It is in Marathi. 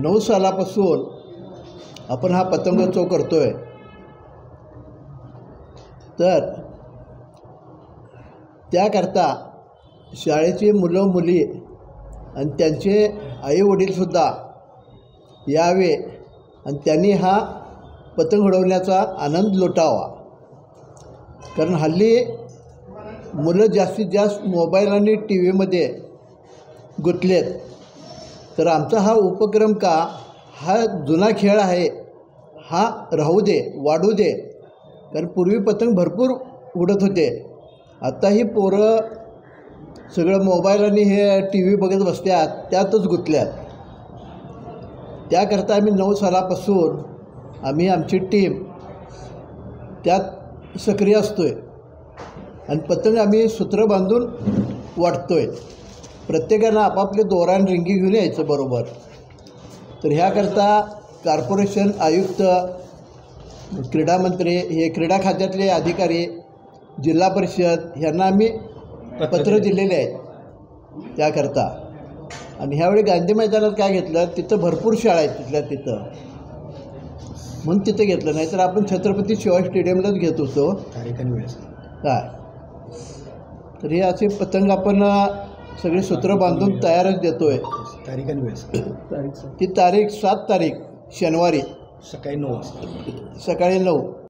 9 सालापासून आपण हा पतंगोत्सव करतोय। तर त्याकरता शाळेची मुलं मुली आणि त्यांचे आईवडीलसुद्धा यावे आणि त्यांनी हा पतंग उडवण्याचा आनंद लुटावा। कारण हल्ली मुलं जास्तीत जास्त मोबाईल आणि टी व्हीमध्ये गुंतलेत। तर आमचा हा उपक्रम का हा जुना खेळ आहे, हा राहू दे, वाढू दे। कारण पूर्वी पतंग भरपूर उडत होते, आता ही पोरं सगळं मोबाईल आणि हे टी व्ही बघत बसतात, त्यातच गुंतल्यात। त्याकरता आम्ही 9 सालापासून आमची टीम त्यात सक्रिय असतोय आणि पतंग आम्ही सूत्र बांधून वाटतोय। प्रत्येकानं आपापले दोरा आणि रिंगी घेऊन यायचं बरोबर। तर ह्याकरता कॉर्पोरेशन आयुक्त, क्रीडा मंत्री, हे क्रीडा खात्यातले अधिकारी, जिल्हा परिषद ह्यांना आम्ही पत्र दिलेले आहेत त्याकरता। आणि ह्यावेळी गांधी मैदानात काय घेतलं, तिथं भरपूर शाळा आहेत तिथल्या तिथं, म्हणून तिथं घेतलं। नाही तर आपण छत्रपती शिवाजी स्टेडियमलाच घेत होतो काय। तर हे असे पतंग आपण सगळे सूत्र बांधून तयारच देतोय। ती तारीख 7 तारीख शनिवारी सकाळी 9 वाजता। सकाळी 9